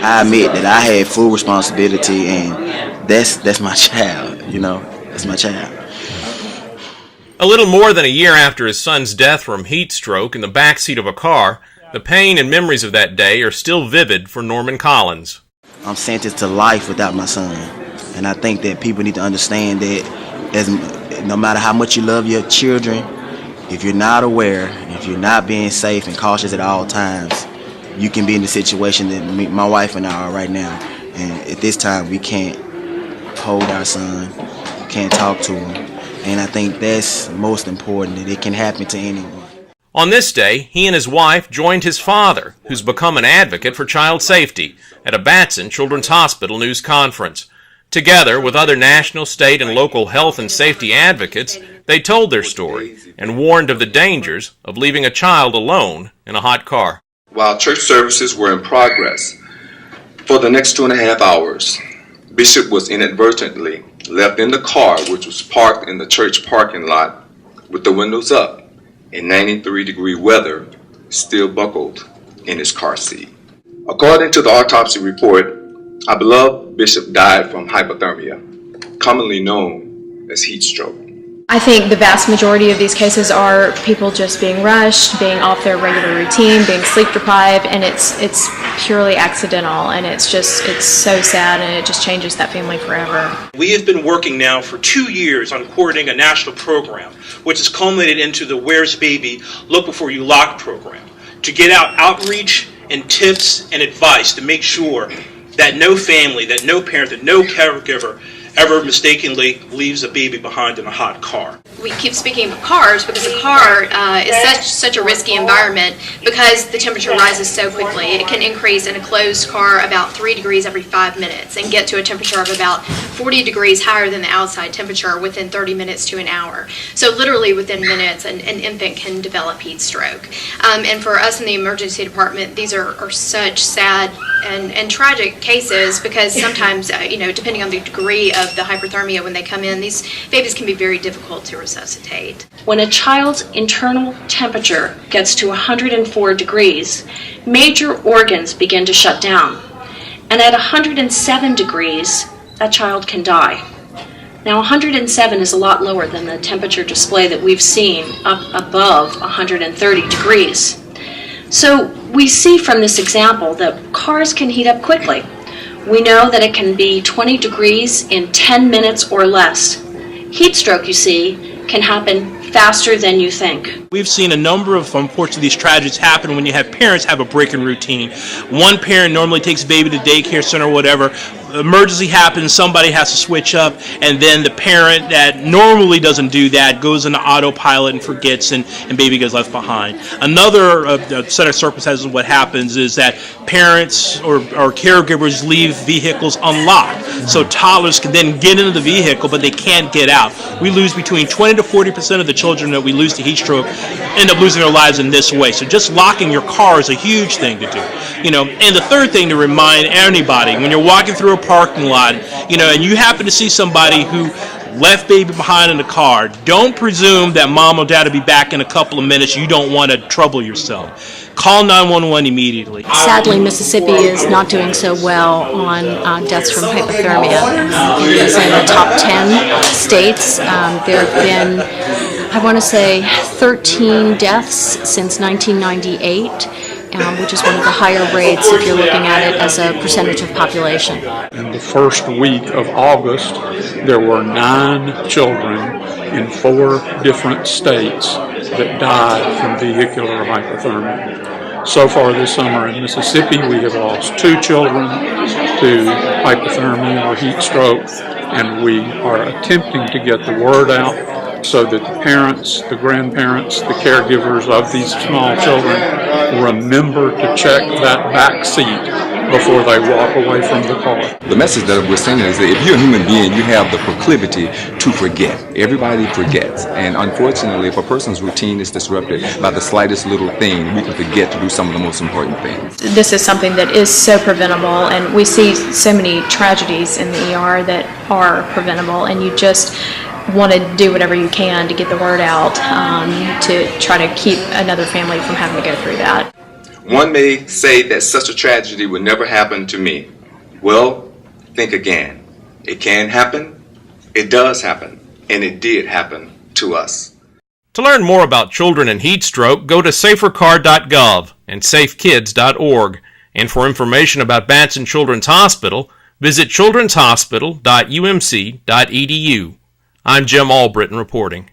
I admit that I had full responsibility, and that's my child. That's my child. A little more than a year after his son's death from heat stroke in the backseat of a car, the pain and memories of that day are still vivid for Norman Collins. I'm sentenced to life without my son, and I think that people need to understand that no matter how much you love your children, if you're not aware, if you're not being safe and cautious at all times, you can be in the situation that my wife and I are right now. And at this time, we can't hold our son, can't talk to him. And I think that's most important, that it can happen to anyone. On this day, he and his wife joined his father, who's become an advocate for child safety, at a Batson Children's Hospital news conference. Together with other national, state, and local health and safety advocates, they told their story and warned of the dangers of leaving a child alone in a hot car. While church services were in progress, for the next 2.5 hours, Bishop was inadvertently left in the car, which was parked in the church parking lot with the windows up, in 93-degree weather, still buckled in his car seat. According to the autopsy report, our beloved Bishop died from hypothermia, commonly known as heat stroke. I think the vast majority of these cases are people just being rushed, being off their regular routine, being sleep deprived, and it's purely accidental, and it's so sad, and it just changes that family forever. We have been working now for 2 years on coordinating a national program, which has culminated into the Where's Baby, Look Before You Lock program, to get out outreach and tips and advice to make sure that no family, that no parent, that no caregiver ever mistakenly leaves a baby behind in a hot car. We keep speaking of cars because a car is such a risky environment because the temperature rises so quickly. It can increase in a closed car about 3 degrees every 5 minutes and get to a temperature of about 40 degrees higher than the outside temperature within 30 minutes to an hour. So literally within minutes, an infant can develop heat stroke. And for us in the emergency department, these are such sad and tragic cases because sometimes, depending on the degree of the hyperthermia when they come in, these babies can be very difficult to resuscitate. When a child's internal temperature gets to 104 degrees, major organs begin to shut down. And at 107 degrees, that child can die. Now 107 is a lot lower than the temperature display that we've seen up above 130 degrees. So we see from this example that cars can heat up quickly. We know that it can be 20 degrees in 10 minutes or less. Heat stroke, you see, can happen faster than you think. We've seen a number of, unfortunately, these tragedies happen when you have parents have a break in routine. One parent normally takes baby to daycare center or whatever. Emergency happens, somebody has to switch up, and then the parent that normally doesn't do that goes into autopilot and forgets, and baby gets left behind. Another set of circumstances, what happens is that parents or caregivers leave vehicles unlocked. So toddlers can then get into the vehicle, but they can't get out. We lose between 20 to 40% of the children that we lose to heat stroke end up losing their lives in this way. So just locking your car is a huge thing to do. And the third thing to remind anybody, when you're walking through a parking lot, and you happen to see somebody who left baby behind in the car, don't presume that mom or dad will be back in a couple of minutes. You don't want to trouble yourself. Call 911 immediately. Sadly, Mississippi is not doing so well on deaths from hypothermia. It's in the top 10 states. There have been, I want to say, 13 deaths since 1998. Which is one of the higher rates if you're looking at it as a percentage of population. In the first week of August, there were 9 children in 4 different states that died from vehicular hypothermia. So far this summer in Mississippi, we have lost 2 children to hypothermia or heat stroke, and we are attempting to get the word out so that the parents, the grandparents, the caregivers of these small children remember to check that back seat before they walk away from the car. The message that we're sending is that if you're a human being, you have the proclivity to forget. Everybody forgets. And unfortunately, if a person's routine is disrupted by the slightest little thing, we can forget to do some of the most important things. This is something that is so preventable, and we see so many tragedies in the ER that are preventable, and you just want to do whatever you can to get the word out to try to keep another family from having to go through that. One may say that such a tragedy would never happen to me. Well, think again. It can happen, it does happen, and it did happen to us. To learn more about children and heat stroke, go to safercar.gov and safekids.org. And for information about Batson Children's Hospital, visit childrenshospital.umc.edu. I'm Jim Albritton reporting.